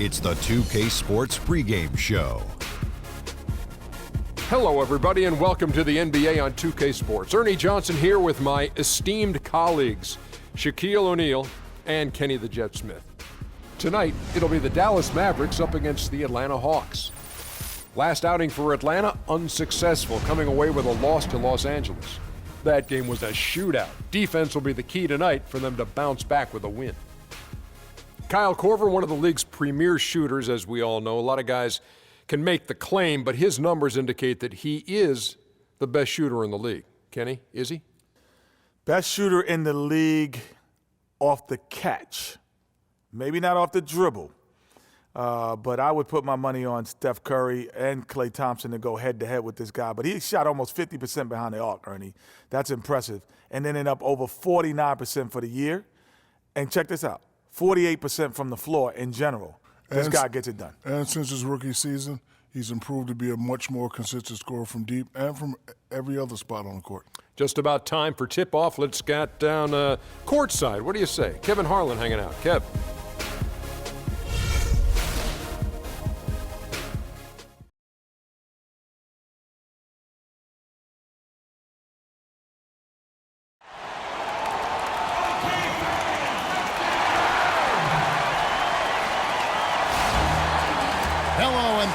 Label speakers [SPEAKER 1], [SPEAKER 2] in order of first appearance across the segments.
[SPEAKER 1] It's the 2K Sports pregame show.
[SPEAKER 2] Hello, everybody, and welcome to the NBA on 2K Sports. Ernie Johnson here with my esteemed colleagues, Shaquille O'Neal and Kenny the Jet Smith. Tonight, it'll be the Dallas Mavericks up against the Atlanta Hawks. Last outing for Atlanta, unsuccessful, coming away with a loss to Los Angeles. That game was a shootout. Defense will be the key tonight for them to bounce back with a win. Kyle Korver, one of the league's premier shooters, as we all know. A lot of guys can make the claim, but his numbers indicate that he is the best shooter in the league. Kenny, is he?
[SPEAKER 3] Best shooter in the league off the catch. Maybe not off the dribble. But I would put my money on Steph Curry and Klay Thompson to go head-to-head with this guy. But he shot almost 50% behind the arc, Ernie. That's impressive. And then ended up over 49% for the year. And check this out. 48% from the floor in general. This guy gets it done.
[SPEAKER 4] And since his rookie season, he's improved to be a much more consistent scorer from deep and from every other spot on the court.
[SPEAKER 2] Just about time for tip-off. Let's get down courtside. What do you say? Kevin Harlan hanging out. Kev.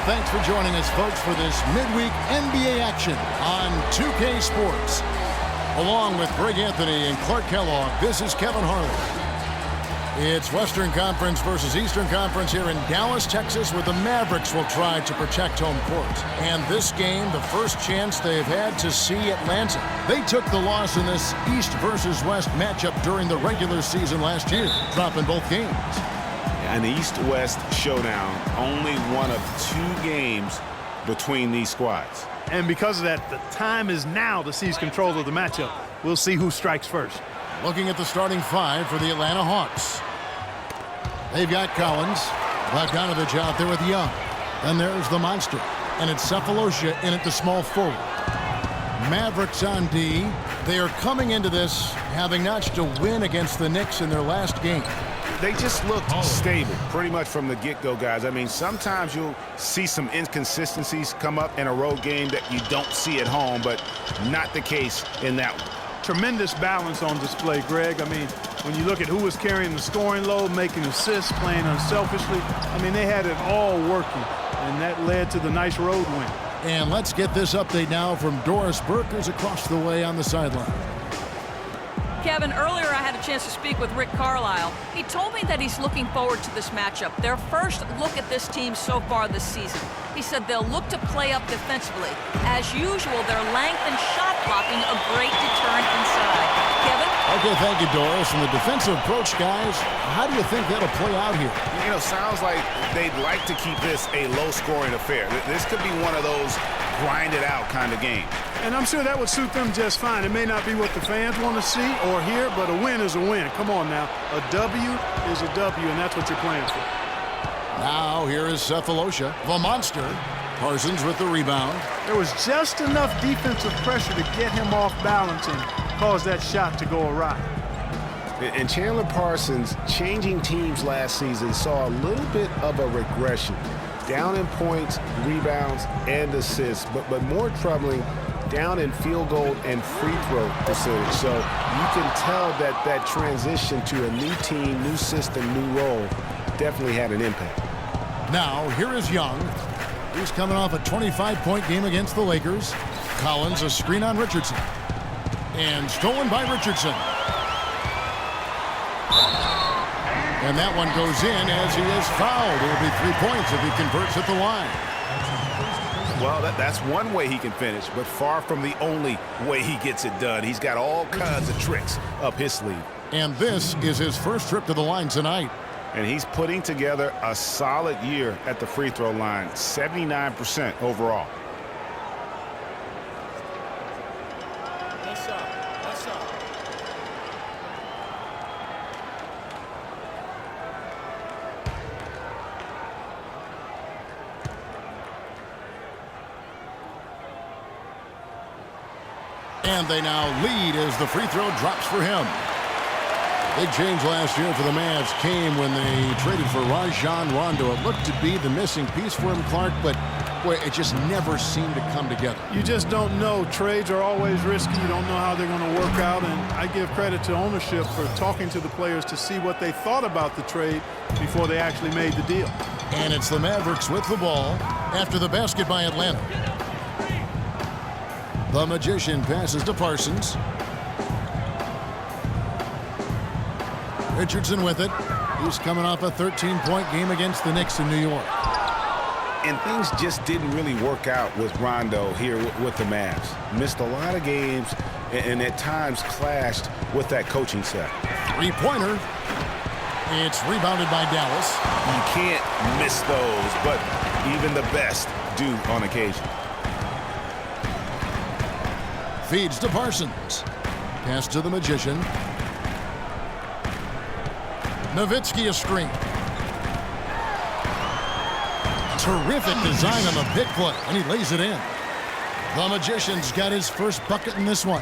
[SPEAKER 5] Thanks for joining us, folks, for this midweek NBA action on 2K Sports. Along with Greg Anthony and Clark Kellogg, this is Kevin Harlan. It's Western Conference versus Eastern Conference here in Dallas, Texas, where the Mavericks will try to protect home court. And this game, the first chance they've had to see Atlanta. They took the loss in this East versus West matchup during the regular season last year, dropping both games.
[SPEAKER 6] An East-West showdown, only one of 2 games between these squads.
[SPEAKER 7] And because of that, the time is now to seize control of the matchup. We'll see who strikes first.
[SPEAKER 5] Looking at the starting 5 for the Atlanta Hawks. They've got Collins, Bogdanovich out there with Young. And there's the monster. And it's Cephalosha in at the small forward. Mavericks on D. They are coming into this having notched a win against the Knicks in their last game.
[SPEAKER 6] They just looked stable pretty much from the get-go, guys. I mean, sometimes you'll see some inconsistencies come up in a road game that you don't see at home, but not the case in that one.
[SPEAKER 7] Tremendous balance on display, Greg. I mean, when you look at who was carrying the scoring load, making assists, playing unselfishly, I mean, they had it all working, and that led to the nice road win.
[SPEAKER 5] And let's get this update now from Doris Burkers across the way on the sideline.
[SPEAKER 8] Kevin, earlier I had a chance to speak with Rick Carlisle. He told me that he's looking forward to this matchup. Their first look at this team so far this season. He said they'll look to play up defensively. As usual, their length and shot blocking a great deterrent inside. Kevin?
[SPEAKER 5] Okay, thank you, Doris. And the defensive approach, guys, how do you think that'll play out here?
[SPEAKER 6] You know, sounds like they'd like to keep this a low-scoring affair. This could be one of those grind-it-out kind of games.
[SPEAKER 7] And I'm sure that would suit them just fine. It may not be what the fans want to see or hear, but a win is a win. Come on now. A W is a W, and that's what you're playing for.
[SPEAKER 5] Now here is Cephalosha, the monster. Parsons with the rebound.
[SPEAKER 7] There was just enough defensive pressure to get him off balance and cause that shot to go awry.
[SPEAKER 6] And Chandler Parsons, changing teams last season, saw a little bit of a regression. Down in points, rebounds, and assists, but more troubling, down in field goal and free throw percentage. So you can tell that that transition to a new team, new system, new role definitely had an impact.
[SPEAKER 5] Now, here is Young. He's coming off a 25-point game against the Lakers. Collins, a screen on Richardson. And stolen by Richardson. And that one goes in as he is fouled. It'll be 3 points if he converts at the line.
[SPEAKER 6] Well, that's one way he can finish, but far from the only way he gets it done. He's got all kinds of tricks up his sleeve.
[SPEAKER 5] And this is his first trip to the line tonight.
[SPEAKER 6] And he's putting together a solid year at the free throw line, 79% overall.
[SPEAKER 5] And they now lead as the free throw drops for him. Big change last year for the Mavs came when they traded for Rajon Rondo. It looked to be the missing piece for him, Clark, but boy, it just never seemed to come together.
[SPEAKER 7] You just don't know. Trades are always risky. You don't know how they're going to work out, and I give credit to ownership for talking to the players to see what they thought about the trade before they actually made the deal.
[SPEAKER 5] And it's the Mavericks with the ball after the basket by Atlanta. The Magician passes to Parsons. Richardson with it. He's coming off a 13-point game against the Knicks in New York.
[SPEAKER 6] And things just didn't really work out with Rondo here with the Mavs. Missed a lot of games and at times clashed with that coaching staff.
[SPEAKER 5] Three-pointer. It's rebounded by Dallas.
[SPEAKER 6] You can't miss those, but even the best do on occasion.
[SPEAKER 5] Feeds to Parsons. Pass to the Magician. Nowitzki a screen. Terrific design on the big play, and he lays it in. The Magician's got his first bucket in this one.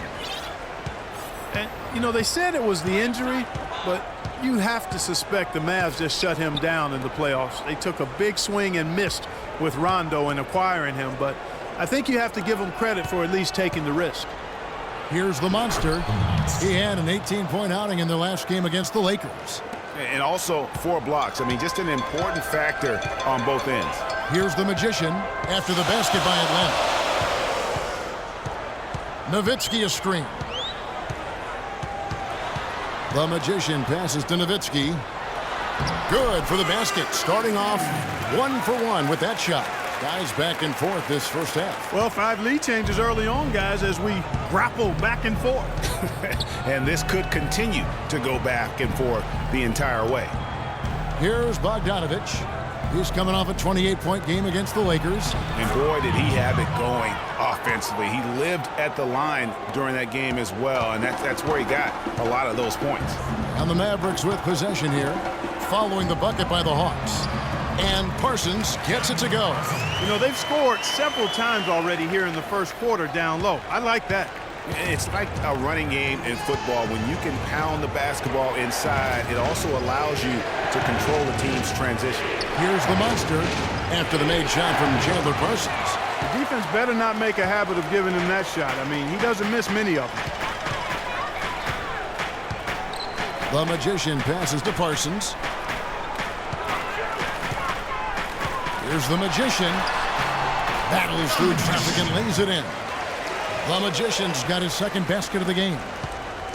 [SPEAKER 7] And, you know, they said it was the injury, but you have to suspect the Mavs just shut him down in the playoffs. They took a big swing and missed with Rondo in acquiring him, but I think you have to give him credit for at least taking the risk.
[SPEAKER 5] Here's the monster. He had an 18-point outing in their last game against the Lakers.
[SPEAKER 6] And also 4 blocks. I mean, just an important factor on both ends.
[SPEAKER 5] Here's the Magician after the basket by Atlanta. Nowitzki a screen. The Magician passes to Nowitzki. Good for the basket. Starting off 1 for 1 with that shot. Guys back and forth this first half.
[SPEAKER 7] Well, 5 lead changes early on, guys, as we grapple back and forth.
[SPEAKER 6] And this could continue to go back and forth the entire way.
[SPEAKER 5] Here's Bogdanovich. He's coming off a 28-point game against the Lakers.
[SPEAKER 6] And boy, did he have it going offensively. He lived at the line during that game as well, and that's where he got a lot of those points.
[SPEAKER 5] And the Mavericks with possession here, following the bucket by the Hawks. And Parsons gets it to go.
[SPEAKER 7] You know, they've scored several times already here in the first quarter down low. I like that.
[SPEAKER 6] It's like a running game in football. When you can pound the basketball inside, it also allows you to control the team's transition.
[SPEAKER 5] Here's the monster after the made shot from Chandler Parsons.
[SPEAKER 7] The defense better not make a habit of giving him that shot. I mean, he doesn't miss many of them.
[SPEAKER 5] The Magician passes to Parsons. Here's the Magician. Battles through traffic and lays it in. The Magician's got his second basket of the game.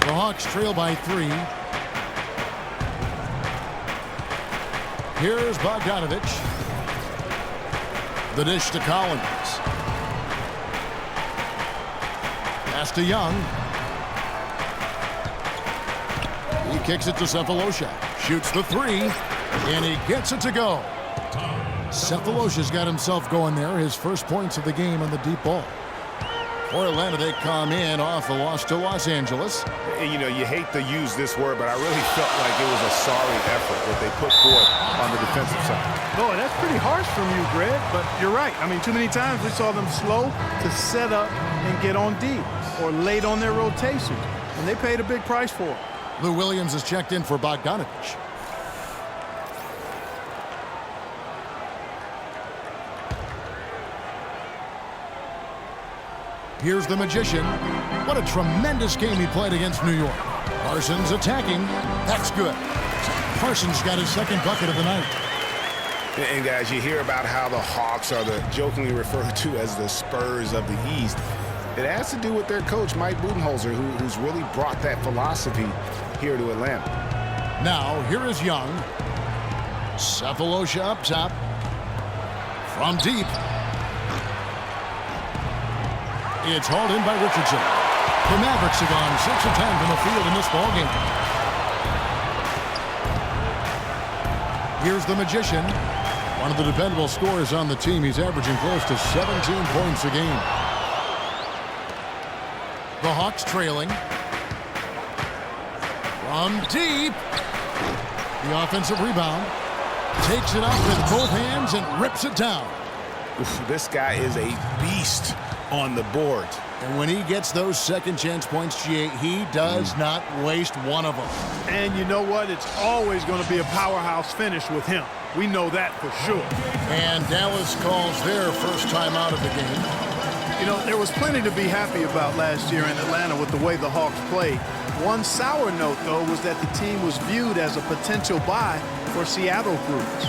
[SPEAKER 5] The Hawks trail by 3. Here's Bogdanovich. The dish to Collins. Pass to Young. He kicks it to Cephalosha. Shoots the 3. And he gets it to go. Cephalosha's got himself going there. His first points of the game on the deep ball. For Atlanta, they come in off a loss to Los Angeles.
[SPEAKER 6] You know, you hate to use this word, but I really felt like it was a sorry effort that they put forth on the defensive side.
[SPEAKER 7] Boy, that's pretty harsh from you, Greg, but you're right. I mean, too many times we saw them slow to set up and get on D or late on their rotations, and they paid a big price for it.
[SPEAKER 5] Lou Williams is checked in for Bogdanovich. Here's the Magician. What a tremendous game he played against New York. Parsons attacking. That's good. Parsons got his second bucket of the night.
[SPEAKER 6] And guys, you hear about how the Hawks are the jokingly referred to as the Spurs of the East. It has to do with their coach, Mike Budenholzer, who's really brought that philosophy here to Atlanta.
[SPEAKER 5] Now, here is Young. Cephalosha up top. From deep. It's hauled in by Richardson. The Mavericks have gone 6 of 10 from the field in this ballgame. Here's the Magician. One of the dependable scorers on the team. He's averaging close to 17 points a game. The Hawks trailing. From deep. The offensive rebound. Takes it up with both hands and rips it down.
[SPEAKER 6] This guy is a beast on the board.
[SPEAKER 5] And when he gets those second chance points, GA, he does not waste one of them.
[SPEAKER 7] And you know what? It's always going to be a powerhouse finish with him. We know that for sure.
[SPEAKER 5] And Dallas calls their first time out of the game.
[SPEAKER 7] You know, there was plenty to be happy about last year in Atlanta with the way the Hawks played. One sour note, though, was that the team was viewed as a potential buy for Seattle groups.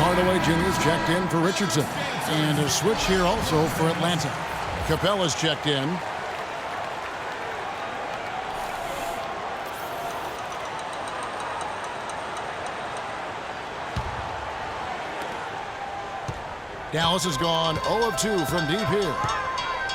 [SPEAKER 5] Hardaway Jr.'s checked in for Richardson. And a switch here also for Atlanta. Capella's checked in. Dallas has gone 0 of 2 from deep here.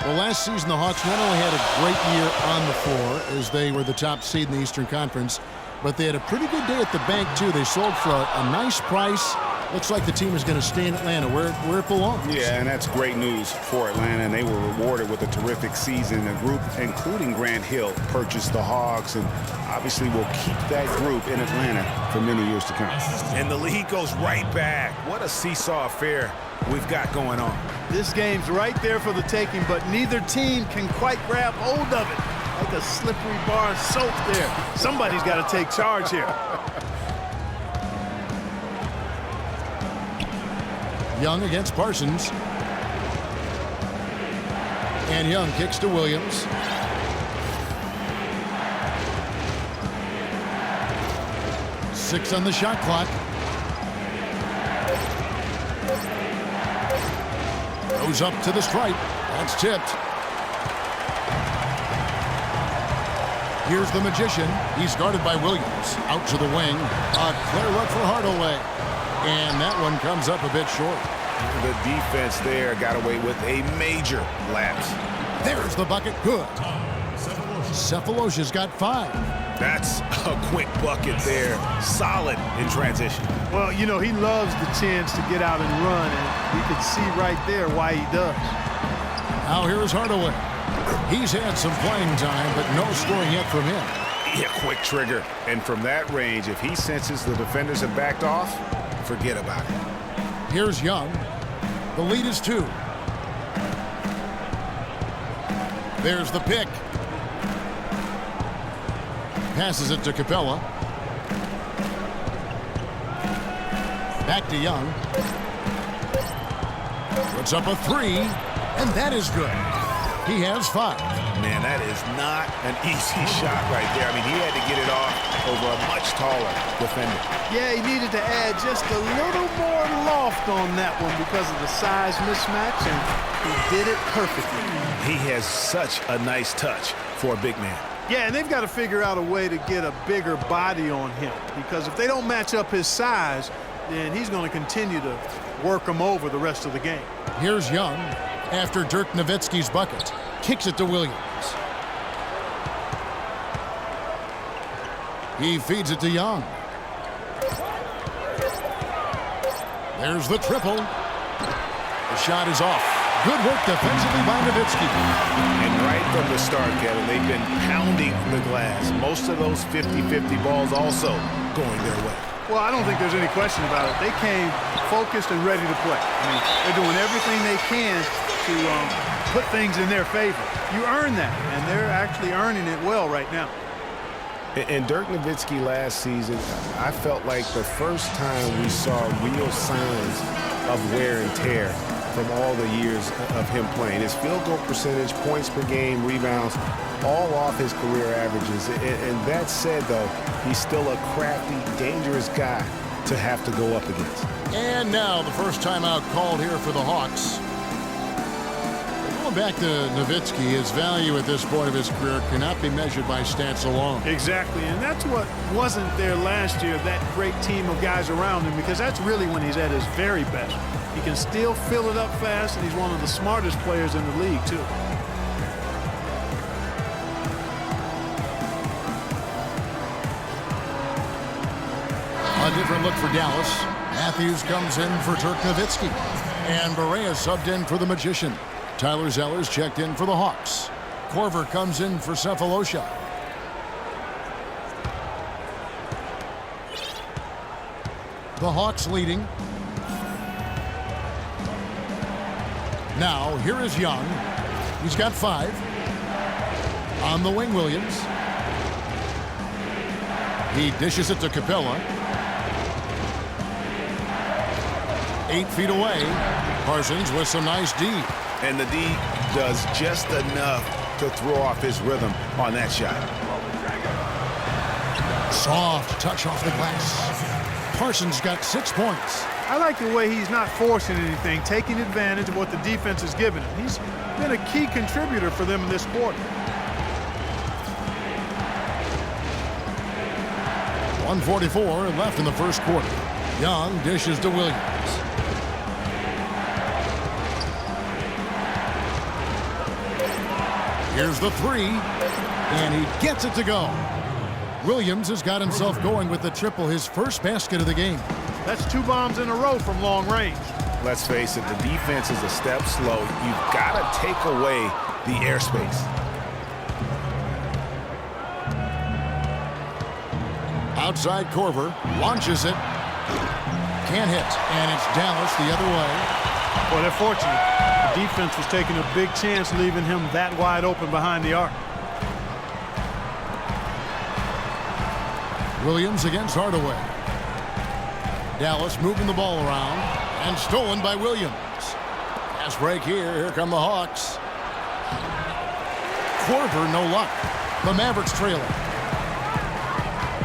[SPEAKER 5] Well, last season the Hawks not only had a great year on the floor as they were the top seed in the Eastern Conference, but they had a pretty good day at the bank too. They sold for a nice price. Looks like the team is going to stay in Atlanta where it belongs.
[SPEAKER 6] Yeah, and that's great news for Atlanta, and they were rewarded with a terrific season. The group, including Grant Hill, purchased the Hawks, and obviously will keep that group in Atlanta for many years to come.
[SPEAKER 9] And the lead goes right back. What a seesaw affair we've got going on.
[SPEAKER 7] This game's right there for the taking, but neither team can quite grab hold of it. Like a slippery bar of soap there. Somebody's got to take charge here.
[SPEAKER 5] Young against Parsons. And Young kicks to Williams. Six on the shot clock. Goes up to the stripe. That's tipped. Here's the Magician. He's guarded by Williams. Out to the wing. A clear look for Hardaway. And that one comes up a bit short.
[SPEAKER 9] The defense there got away with a major lapse.
[SPEAKER 5] There's the bucket. Good. Cephalosha's got 5.
[SPEAKER 9] That's a quick bucket there. Solid in transition.
[SPEAKER 7] Well, you know, he loves the chance to get out and run, and you can see right there why he does.
[SPEAKER 5] Now here's Hardaway. He's had some playing time, but no scoring yet from him.
[SPEAKER 9] Yeah, quick trigger. And from that range, if he senses the defenders have backed off, forget about it.
[SPEAKER 5] Here's Young. The lead is 2. There's the pick. Passes it to Capella. Back to Young. Puts up a 3, and that is good. He has 5.
[SPEAKER 9] Man, that is not an easy shot right there. I mean, he had to get it off over a much taller defender.
[SPEAKER 7] Yeah, he needed to add just a little more loft on that one because of the size mismatch, and he did it perfectly.
[SPEAKER 9] He has such a nice touch for a big man.
[SPEAKER 7] Yeah, and they've got to figure out a way to get a bigger body on him, because if they don't match up his size, then he's going to continue to work him over the rest of the game.
[SPEAKER 5] Here's Young after Dirk Nowitzki's bucket. Kicks it to Williams. He feeds it to Young. There's the triple. The shot is off. Good work defensively by Nowitzki.
[SPEAKER 9] And right from the start, Kevin, they've been pounding the glass. Most of those 50-50 balls also going their way.
[SPEAKER 7] Well, I don't think there's any question about it. They came focused and ready to play. I mean, they're doing everything they can to put things in their favor. You earn that, and they're actually earning it well right now.
[SPEAKER 6] And Dirk Nowitzki last season, I felt like the first time we saw real signs of wear and tear from all the years of him playing. His field goal percentage, points per game, rebounds, all off his career averages. And that said, though, he's still a crafty, dangerous guy to have to go up against.
[SPEAKER 5] And now the first timeout called here for the Hawks. A little back to Nowitzki, his value at this point of his career cannot be measured by stats alone.
[SPEAKER 7] Exactly, and that's what wasn't there last year, that great team of guys around him, because that's really when he's at his very best. He can still fill it up fast, and he's one of the smartest players in the league, too.
[SPEAKER 5] A different look for Dallas. Matthews comes in for Dirk Nowitzki. And Barea subbed in for the Magician. Tyler Zeller's checked in for the Hawks. Korver comes in for Cephalosha. The Hawks leading. Now, here is Young. He's got 5. On the wing, Williams. He dishes it to Capella. 8 feet away. Parsons with some nice D.
[SPEAKER 6] And the D does just enough to throw off his rhythm on that shot.
[SPEAKER 5] Soft touch off the glass. Parsons got 6 points.
[SPEAKER 7] I like the way he's not forcing anything, taking advantage of what the defense has given him. He's been a key contributor for them in this quarter.
[SPEAKER 5] 1:44 left in the first quarter. Young dishes to Williams. Here's the 3, and he gets it to go. Williams has got himself going with the triple, his first basket of the game.
[SPEAKER 7] That's 2 bombs in a row from long range.
[SPEAKER 6] Let's face it, the defense is a step slow. You've got to take away the airspace.
[SPEAKER 5] Outside Korver launches it. Can't hit, and it's Dallas the other way.
[SPEAKER 7] Well, they're fortunate. The defense was taking a big chance leaving him that wide open behind the arc.
[SPEAKER 5] Williams against Hardaway. Dallas moving the ball around and stolen by Williams. Pass break here. Here come the Hawks. Korver, no luck. The Mavericks trailing.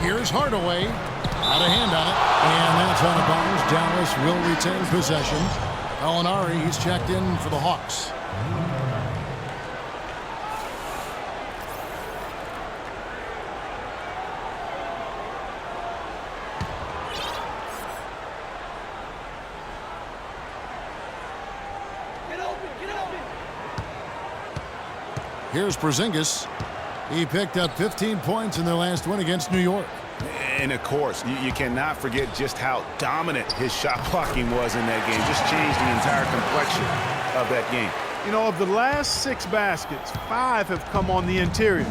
[SPEAKER 5] Here's Hardaway. Out of hand on it. And that's out of bounds. Dallas will retain possession. Gallinari, he's checked in for the Hawks. Here's Porzingis. He picked up 15 points in their last win against New York.
[SPEAKER 6] And of course, you cannot forget just how dominant his shot blocking was in that game. Just changed the entire complexion of that game.
[SPEAKER 7] You know, of the last 6 baskets, 5 have come on the interior.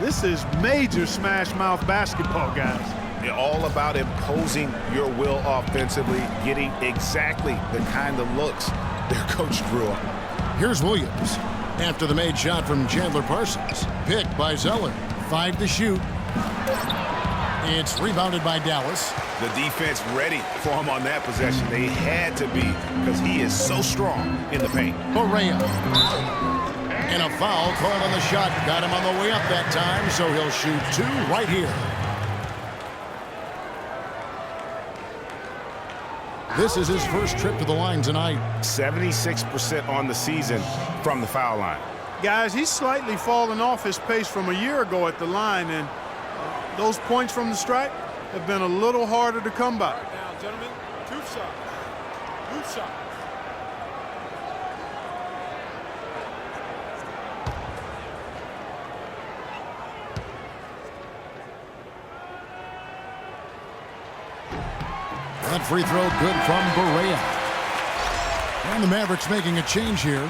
[SPEAKER 7] This is major smash mouth basketball, guys.
[SPEAKER 6] All about imposing your will offensively, getting exactly the kind of looks their coach drew up.
[SPEAKER 5] Here's Williams. After the made shot from Chandler Parsons. Picked by Zeller. 5 to shoot. It's rebounded by Dallas.
[SPEAKER 6] The defense ready for him on that possession. They had to be because he is so strong in the paint.
[SPEAKER 5] Barea. And a foul called on the shot. Got him on the way up that time, so he'll shoot 2 right here. This is his first trip to the line tonight.
[SPEAKER 6] 76% on the season from the foul line.
[SPEAKER 7] Guys, he's slightly fallen off his pace from a year ago at the line, and those points from the stripe have been a little harder to come by.
[SPEAKER 2] Now, gentlemen, 2 shots. 2 shots.
[SPEAKER 5] That free throw good from Barea. And the Mavericks making a change here.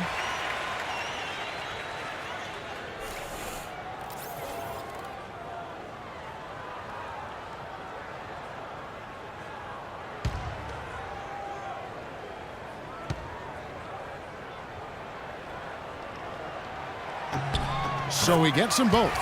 [SPEAKER 5] So he gets them both.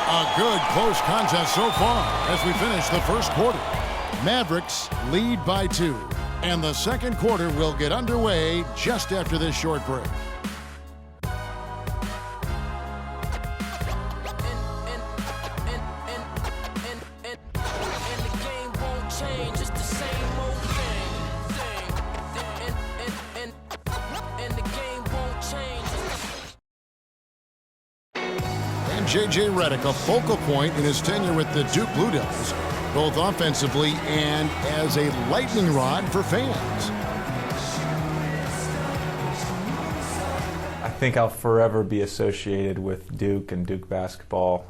[SPEAKER 5] A good close contest so far as we finish the first quarter. Mavericks lead by 2. And the second quarter will get underway just after this short break. J.J. Redick, a focal point in his tenure with the Duke Blue Devils, both offensively and as a lightning rod for fans.
[SPEAKER 10] I think I'll forever be associated with Duke and Duke basketball.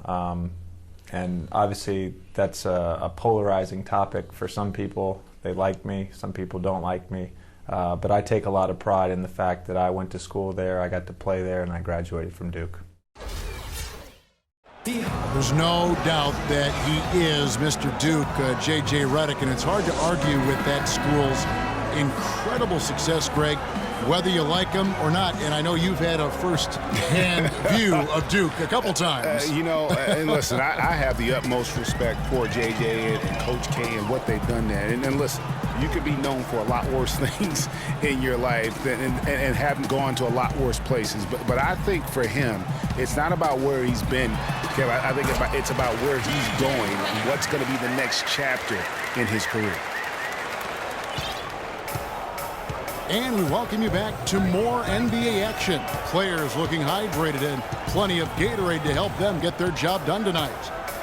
[SPEAKER 10] And obviously that's a polarizing topic for some people. They like me, some people don't like me. But I take a lot of pride in the fact that I went to school there, I got to play there, and I graduated from Duke.
[SPEAKER 5] There's no doubt that he is Mr. Duke, J.J. Redick, and it's hard to argue with that school's incredible success, Greg, whether you like him or not. And I know you've had a first-hand view of Duke a couple times.
[SPEAKER 6] And listen, I have the utmost respect for J.J. and Coach K and what they've done there. And listen, you could be known for a lot worse things in your life and haven't gone to a lot worse places. But I think for him, it's not about where he's been, Kevin. I think it's about where he's going and what's going to be the next chapter in his career.
[SPEAKER 5] And we welcome you back to more NBA action. Players looking hydrated and plenty of Gatorade to help them get their job done tonight.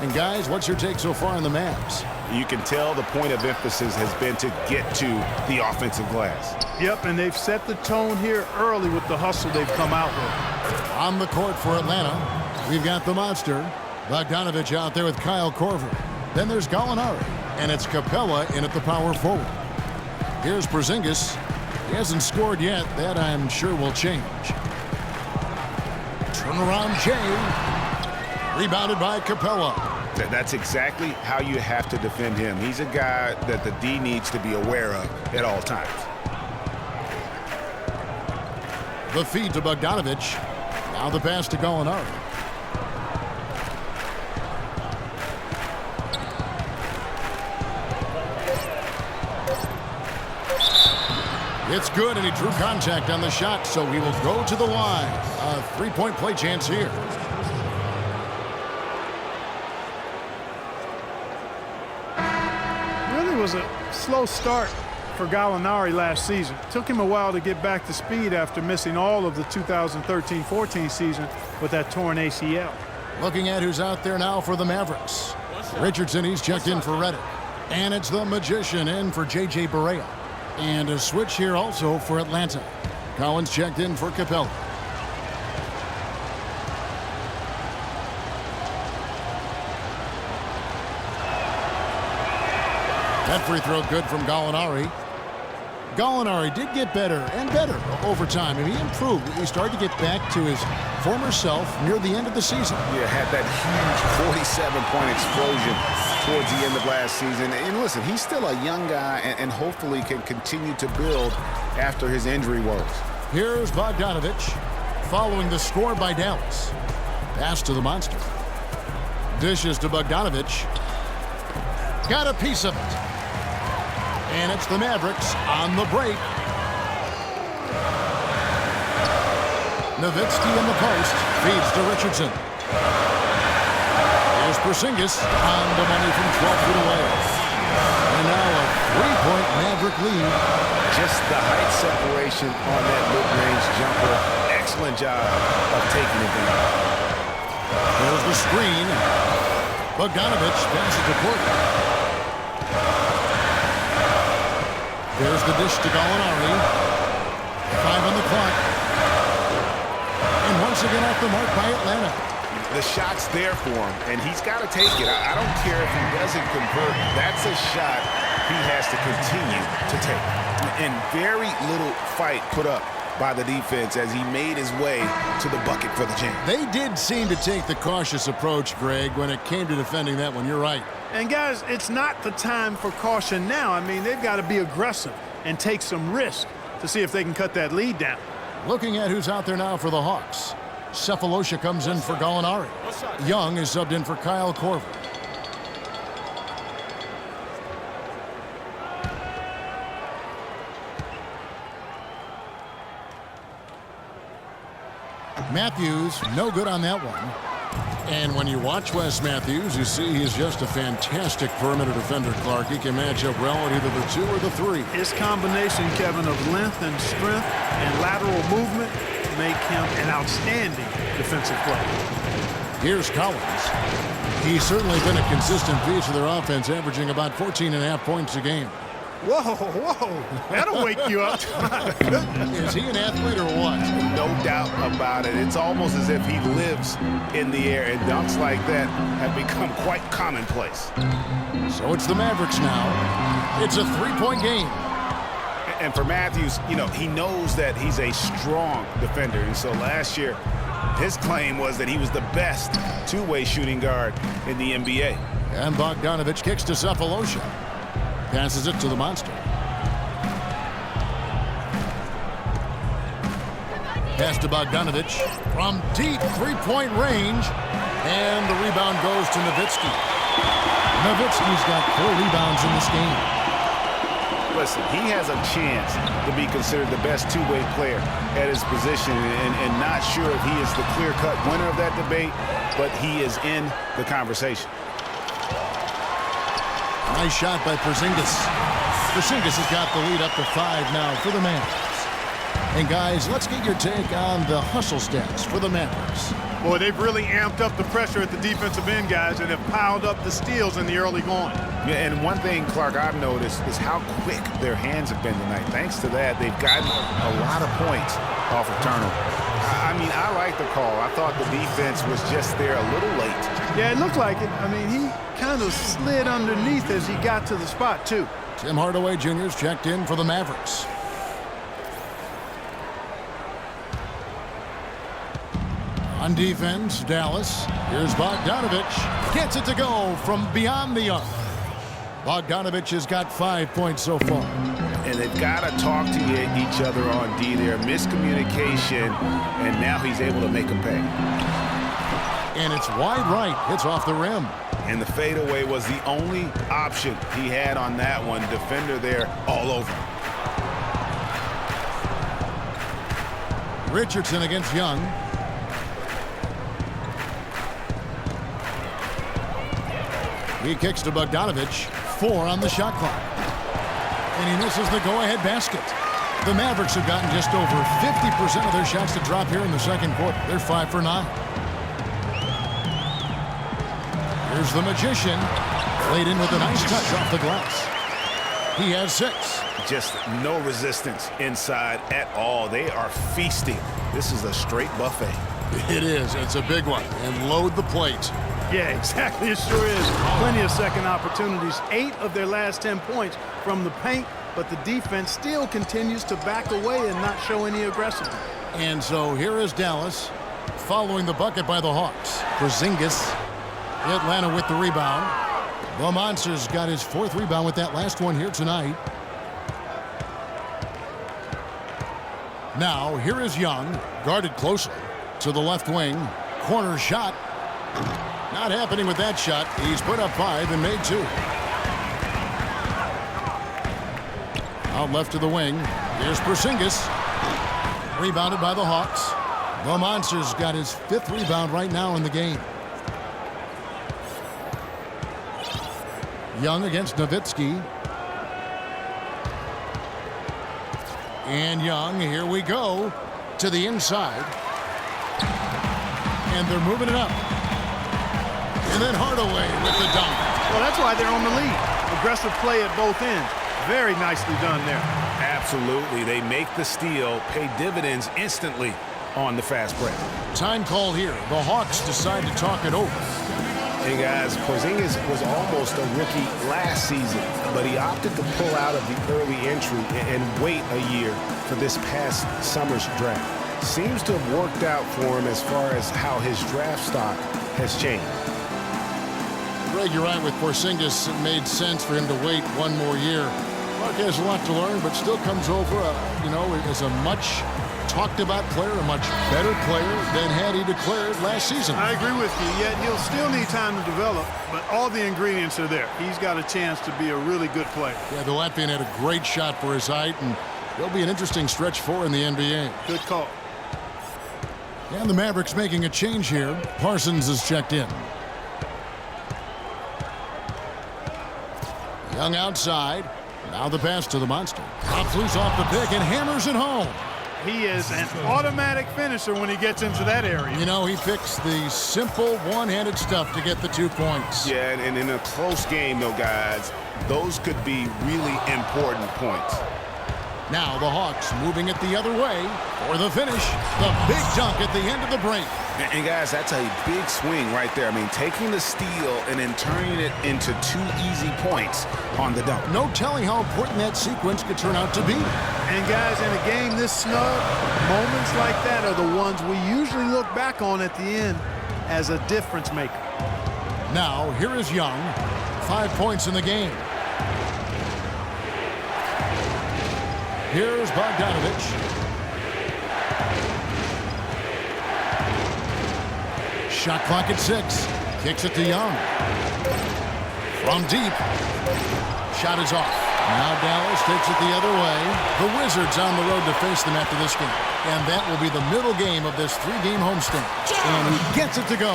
[SPEAKER 5] And guys, what's your take so far on the Mavs?
[SPEAKER 6] You can tell the point of emphasis has been to get to the offensive glass.
[SPEAKER 7] Yep, and they've set the tone here early with the hustle they've come out with.
[SPEAKER 5] On the court for Atlanta, we've got the monster, Bogdanovich, out there with Kyle Korver. Then there's Gallinari, and it's Capella in at the power forward. Here's Porzingis. He hasn't scored yet. That, I'm sure, will change. Turnaround Jay. Rebounded by Capella.
[SPEAKER 6] That's exactly how you have to defend him. He's a guy that the D needs to be aware of at all times.
[SPEAKER 5] The feed to Bogdanovich. Now the pass to Gallinari. It's good, and he drew contact on the shot, so he will go to the line. A three-point play chance here.
[SPEAKER 7] Really was a slow start for Gallinari last season. Took him a while to get back to speed after missing all of the 2013-14 season with that torn ACL.
[SPEAKER 5] Looking at who's out there now for the Mavericks. Richardson, he's checked in for Redick. And it's the Magician in for J.J. Barea. And a switch here also for Atlanta. Collins checked in for Capella. That free throw good from Gallinari. Gallinari did get better and better over time. I mean, he improved. He started to get back to his former self near the end of the season.
[SPEAKER 6] Yeah, had that huge 47-point explosion towards the end of last season. And listen, he's still a young guy and hopefully can continue to build after his injury woes.
[SPEAKER 5] Here's Bogdanovich following the score by Dallas. Pass to the monster. Dishes to Bogdanovich. Got a piece of it. And it's the Mavericks on the break. Nowitzki in the post. Feeds to Richardson. Here's Porzingis on the money from 12 feet away. And now a three-point Maverick lead.
[SPEAKER 6] Just the height separation on that mid-range jumper. Excellent job of taking it down.
[SPEAKER 5] There's the screen. Bogdanovich passes to Porter. There's the dish to Gallinari. 5 on the clock. And once again off the mark by Atlanta.
[SPEAKER 6] The shot's there for him, and he's got to take it. I don't care if he doesn't convert. That's a shot he has to continue to take. And very little fight put up by the defense as he made his way to the bucket for the jam.
[SPEAKER 5] They did seem to take the cautious approach, Greg, when it came to defending that one. You're right.
[SPEAKER 7] And guys, it's not the time for caution now. I mean, they've got to be aggressive and take some risk to see if they can cut that lead down.
[SPEAKER 5] Looking at who's out there now for the Hawks. Cephalosha comes in for Gallinari. Young is subbed in for Kyle Korver. Matthews, no good on that one. And when you watch Wes Matthews, you see he's just a fantastic perimeter defender, Clark. He can match up well at either the 2 or the 3.
[SPEAKER 7] His combination, Kevin, of length and strength and lateral movement make him an outstanding defensive player.
[SPEAKER 5] Here's Collins. He's certainly been a consistent piece of their offense, averaging about 14.5 points a game.
[SPEAKER 7] Whoa. That'll wake you up.
[SPEAKER 5] Is he an athlete or what?
[SPEAKER 6] No doubt about it. It's almost as if he lives in the air, and dunks like that have become quite commonplace.
[SPEAKER 5] So it's the Mavericks now. It's a 3-point game.
[SPEAKER 6] And for Matthews, he knows that he's a strong defender. And so last year, his claim was that he was the best two-way shooting guard in the NBA.
[SPEAKER 5] And Bogdanovich kicks to Cephalosha. Passes it to the monster. Pass to Bogdanovich from deep three-point range. And the rebound goes to Nowitzki. Nowitzki's got 4 rebounds in this game.
[SPEAKER 6] Listen, he has a chance to be considered the best two-way player at his position, and not sure if he is the clear-cut winner of that debate, but he is in the conversation.
[SPEAKER 5] Nice shot by Porzingis. Porzingis has got the lead up to 5 now for the Mavericks. And guys, let's get your take on the hustle stats for the Mavericks.
[SPEAKER 7] Boy, they've really amped up the pressure at the defensive end, guys, and have piled up the steals in the early going.
[SPEAKER 6] Yeah, and one thing, Clark, I've noticed is how quick their hands have been tonight. Thanks to that, they've gotten a lot of points off of turnover. I mean, I like the call. I thought the defense was just there a little late.
[SPEAKER 7] Yeah, it looked like it. I mean, he kind of slid underneath as he got to the spot, too.
[SPEAKER 5] Tim Hardaway Jr.'s checked in for the Mavericks. On defense, Dallas. Here's Bogdanovich. Gets it to go from beyond the arc. Bogdanovich has got 5 points so far.
[SPEAKER 6] And they've got to talk to each other on D there. Miscommunication, and now he's able to make them pay.
[SPEAKER 5] And it's wide right. It's off the rim.
[SPEAKER 6] And the fadeaway was the only option he had on that one. Defender there all over.
[SPEAKER 5] Richardson against Young. He kicks to Bogdanovich. 4 on the shot clock. And he misses the go-ahead basket. The Mavericks have gotten just over 50% of their shots to drop here in the second quarter. They're 5 for 9. Here's the Magician. Played in with a nice touch off the glass. He has 6.
[SPEAKER 6] Just no resistance inside at all. They are feasting. This is a straight buffet.
[SPEAKER 5] It is. It's a big one. And load the plate.
[SPEAKER 7] Yeah, exactly. It sure is. Plenty of second opportunities. 8 of their last 10 points from the paint, but the defense still continues to back away and not show any aggressiveness.
[SPEAKER 5] And so here is Dallas following the bucket by the Hawks. Porzingis. Atlanta with the rebound. The Monsters got his 4th rebound with that last one here tonight. Now, here is Young, guarded closely to the left wing. Corner shot. Not happening with that shot. He's put up 5 and made 2. Out left to the wing. Here's Porzingis. Rebounded by the Hawks. The Monsters got his 5th rebound right now in the game. Young against Nowitzki. And Young, here we go, to the inside. And they're moving it up. And then Hardaway with the dunk.
[SPEAKER 7] Well, that's why they're on the lead. Aggressive play at both ends. Very nicely done there.
[SPEAKER 6] Absolutely. They make the steal, pay dividends instantly on the fast break.
[SPEAKER 5] Time call here. The Hawks decide to talk it over.
[SPEAKER 6] Hey, guys, Porzingis was almost a rookie last season, but he opted to pull out of the early entry and wait a year for this past summer's draft. Seems to have worked out for him as far as how his draft stock has changed.
[SPEAKER 5] Greg, you're right with Porzingis. It made sense for him to wait one more year. Mark has a lot to learn, but still comes over, as a much talked about player, a much better player than had he declared last season.
[SPEAKER 7] I agree with you, yet he'll still need time to develop, but all the ingredients are there. He's got a chance to be a really good player.
[SPEAKER 5] Yeah, the Latvian had a great shot for his height, and he'll be an interesting stretch for in the NBA.
[SPEAKER 7] Good call.
[SPEAKER 5] And the Mavericks making a change here. Parsons is checked in. Young outside. Now the pass to the Monster. Pops loose off the pick and hammers it home.
[SPEAKER 7] He is an automatic finisher when he gets into that area.
[SPEAKER 5] You know, he picks the simple one-handed stuff to get the 2 points.
[SPEAKER 6] Yeah, and in a close game, though, guys, those could be really important points.
[SPEAKER 5] Now the Hawks moving it the other way for the finish. The big dunk at the end of the break.
[SPEAKER 6] And guys, that's a big swing right there. I mean, taking the steal and then turning it into 2 easy points on the dunk.
[SPEAKER 5] No telling how important that sequence could turn out to be.
[SPEAKER 7] And guys, in a game this snug, moments like that are the ones we usually look back on at the end as a difference maker.
[SPEAKER 5] Now, here is Young. 5 points in the game. Here's Bogdanovich. Shot clock at 6. Kicks it to Young. From deep. Shot is off. Now Dallas takes it the other way. The Wizards on the road to face them after this game. And that will be the middle game of this 3-game homestand. And he gets it to go.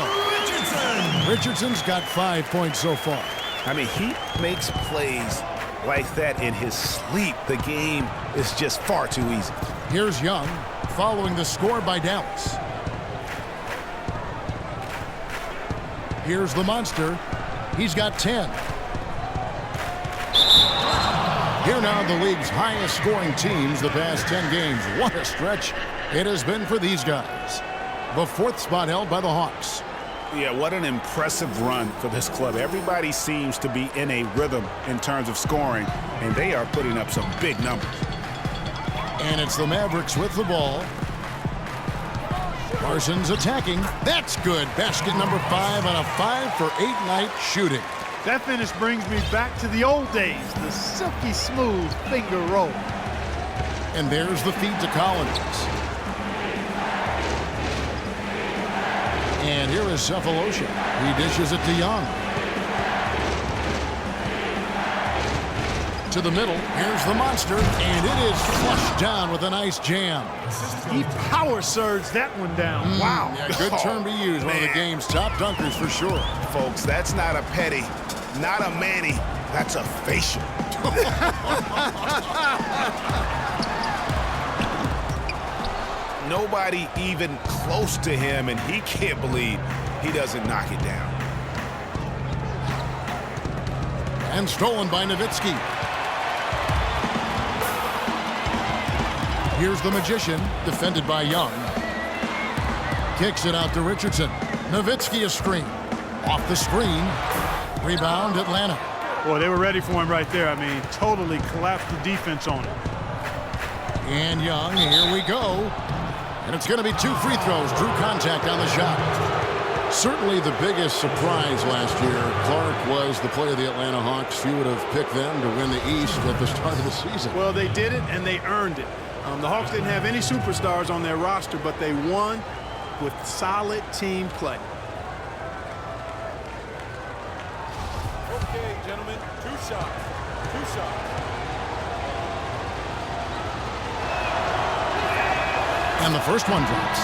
[SPEAKER 5] Richardson's got 5 points so far.
[SPEAKER 6] I mean, he makes plays like that in his sleep. The game is just far too easy.
[SPEAKER 5] Here's Young following the score by Dallas. Here's the monster. He's got 10. Here now the league's highest scoring teams the past 10 games. What a stretch it has been for these guys. The 4th spot held by the Hawks.
[SPEAKER 6] Yeah, what an impressive run for this club. Everybody seems to be in a rhythm in terms of scoring, and they are putting up some big numbers.
[SPEAKER 5] And it's the Mavericks with the ball. Parsons attacking. That's good. Basket number 5 on a 5-for-8 night shooting.
[SPEAKER 7] That finish brings me back to the old days, the silky smooth finger roll.
[SPEAKER 5] And there's the feed to Collins. And here is Cephalosha. He dishes it to Young. To the middle. Here's the monster. And it is flushed down with a nice jam.
[SPEAKER 7] He power surged that one down. Wow.
[SPEAKER 5] Yeah, good term to use. One of the game's top dunkers for sure.
[SPEAKER 6] Folks, that's not a petty, not a Manny. That's a facial. Nobody even close to him, and he can't believe he doesn't knock it down.
[SPEAKER 5] And stolen by Nowitzki. Here's the Magician, defended by Young. Kicks it out to Richardson. Nowitzki a screen. Off the screen. Rebound, Atlanta.
[SPEAKER 7] Boy, they were ready for him right there. I mean, totally collapsed the defense on him.
[SPEAKER 5] And Young, here we go. And it's going to be 2 free throws. Drew contact on the shot. Certainly the biggest surprise last year, Clark, was the play of the Atlanta Hawks. Few would have picked them to win the East at the start of the season.
[SPEAKER 7] Well, they did it, and they earned it. The Hawks didn't have any superstars on their roster, but they won with solid team play.
[SPEAKER 3] Okay, gentlemen, 2 shots. 2 shots.
[SPEAKER 5] And the first one drops.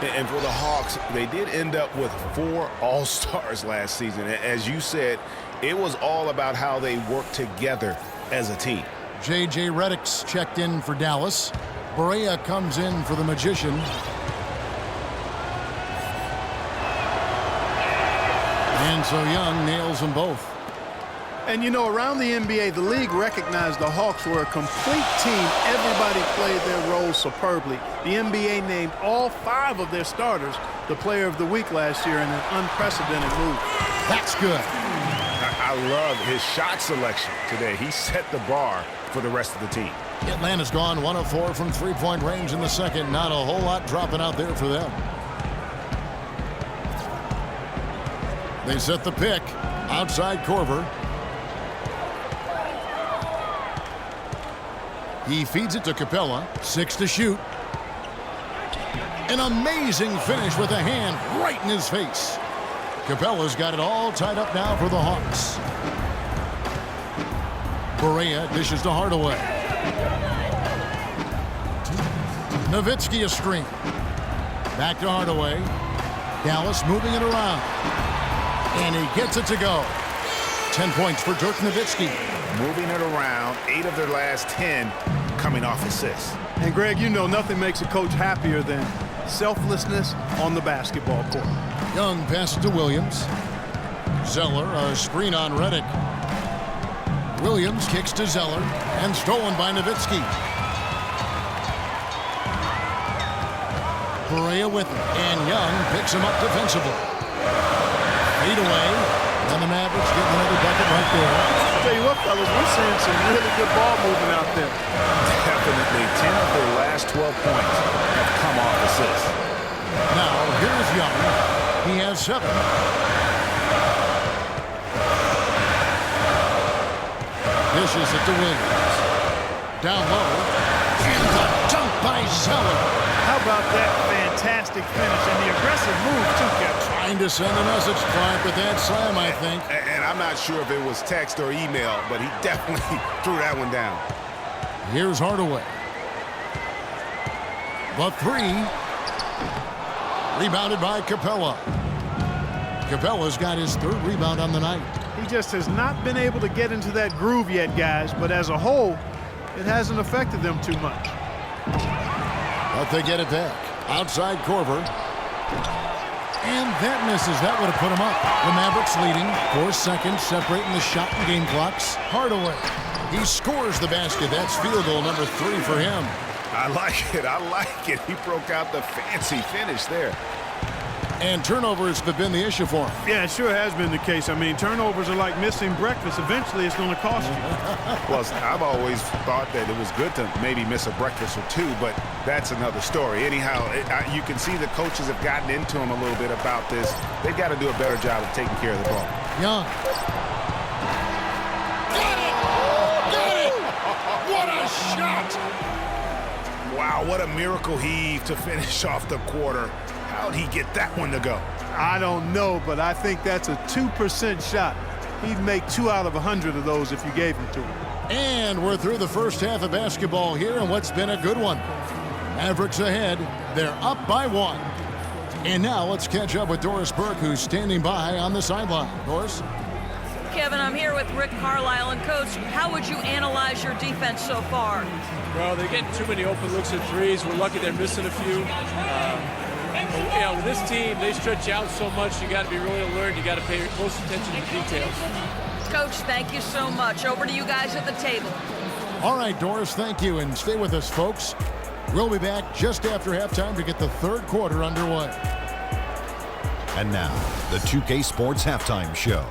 [SPEAKER 6] And for the Hawks, they did end up with 4 All-Stars last season. As you said, it was all about how they worked together as a team.
[SPEAKER 5] J.J. Redick's checked in for Dallas. Barea comes in for the Magician. And so Young nails them both.
[SPEAKER 7] And, you know, around the NBA, the league recognized the Hawks were a complete team. Everybody played their roles superbly. The NBA named all 5 of their starters the Player of the Week last year in an unprecedented move.
[SPEAKER 5] That's good.
[SPEAKER 6] I love his shot selection today. He set the bar for the rest of the team.
[SPEAKER 5] Atlanta's gone 1 of 4 from 3-point range in the second. Not a whole lot dropping out there for them. They set the pick outside Korver. He feeds it to Capella. 6 to shoot. An amazing finish with a hand right in his face. Capella's got it all tied up now for the Hawks. Barea dishes to Hardaway. Nowitzki a screen. Back to Hardaway. Dallas moving it around. And he gets it to go. 10 points for Dirk Nowitzki.
[SPEAKER 9] Moving it around, 8 of their last 10 coming off assists.
[SPEAKER 7] And Greg, you know nothing makes a coach happier than selflessness on the basketball court.
[SPEAKER 5] Young passes to Williams. Zeller, a screen on Redick. Williams kicks to Zeller and stolen by Nowitzki. Perea with it, and Young picks him up defensively. Feed away, and the Mavericks get another bucket right there.
[SPEAKER 7] I'll tell you what, fellas, we're seeing some really good ball movement out there.
[SPEAKER 9] Definitely 10 of their last 12 points have come off assists.
[SPEAKER 5] Now, here's Young. He has 7. Dishes it to Williams. Down low. And the dunk by Zeller.
[SPEAKER 7] How about that fantastic finish and the aggressive move, too, Kevin?
[SPEAKER 5] Trying to send a message, Clark, with that slam, I think.
[SPEAKER 9] And I'm not sure if it was text or email, but he definitely threw that one down.
[SPEAKER 5] Here's Hardaway. The 3. Rebounded by Capella. Capella's got his 3rd rebound on the night.
[SPEAKER 7] He just has not been able to get into that groove yet, guys, but as a whole, it hasn't affected them too much.
[SPEAKER 5] But they get it back. Outside Korver. And that misses. That would have put him up. The Mavericks leading. 4 seconds separating the shot and game clocks. Hardaway. He scores the basket. That's field goal number 3 for him.
[SPEAKER 9] I like it. I like it. He broke out the fancy finish there.
[SPEAKER 5] And turnovers have been the issue for him.
[SPEAKER 7] Yeah, it sure has been the case. I mean, turnovers are like missing breakfast. Eventually, it's going to cost you.
[SPEAKER 9] Well, I've always thought that it was good to maybe miss a breakfast or 2, but that's another story. Anyhow, you can see the coaches have gotten into him a little bit about this. They've got to do a better job of taking care of the ball.
[SPEAKER 5] Young. Got it! Got it! What a shot!
[SPEAKER 9] Wow, what a miracle heave to finish off the quarter. How'd he get that one to go?
[SPEAKER 7] I don't know, but I think that's a 2% shot. He'd make 2 out of 100 of those if you gave them to him.
[SPEAKER 5] And we're through the first half of basketball here, and what's been a good one. Mavericks ahead. They're up by 1. And now let's catch up with Doris Burke, who's standing by on the sideline. Doris?
[SPEAKER 8] Kevin, I'm here with Rick Carlisle. And, Coach, how would you analyze your defense so far?
[SPEAKER 11] Well, they're getting too many open looks at threes. We're lucky they're missing a few. You know, with this team, they stretch you out so much, you got to be really alert. You got to pay close attention to details.
[SPEAKER 8] Coach, thank you so much. Over to you guys at the table.
[SPEAKER 5] All right, Doris, thank you. And stay with us, folks. We'll be back just after halftime to get the 3rd quarter underway.
[SPEAKER 1] And now, the 2K Sports Halftime Show.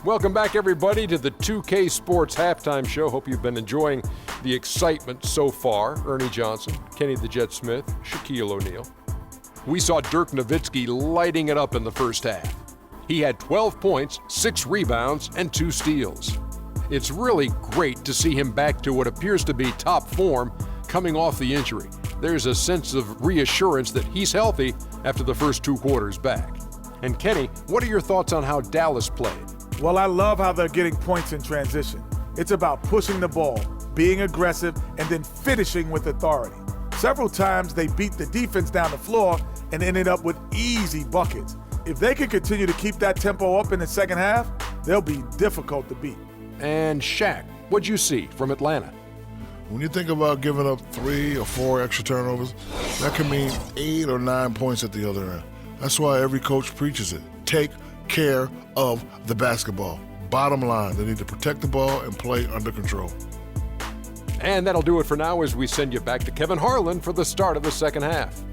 [SPEAKER 2] Welcome back, everybody, to the 2K Sports Halftime Show. Hope you've been enjoying the excitement so far. Ernie Johnson, Kenny the Jet Smith, Shaquille O'Neal. We saw Dirk Nowitzki lighting it up in the first half. He had 12 points, 6 rebounds, and 2 steals. It's really great to see him back to what appears to be top form coming off the injury. There's a sense of reassurance that he's healthy after the first 2 quarters back. And Kenny, what are your thoughts on how Dallas played?
[SPEAKER 3] Well, I love how they're getting points in transition. It's about pushing the ball, being aggressive, and then finishing with authority. Several times they beat the defense down the floor and ended up with easy buckets. If they can continue to keep that tempo up in the second half, they'll be difficult to beat.
[SPEAKER 2] And Shaq, what'd you see from Atlanta?
[SPEAKER 4] When you think about giving up 3 or 4 extra turnovers, that can mean 8 or 9 points at the other end. That's why every coach preaches it. Take care of the basketball. Bottom line, they need to protect the ball and play under control.
[SPEAKER 2] And that'll do it for now as we send you back to Kevin Harlan for the start of the second half.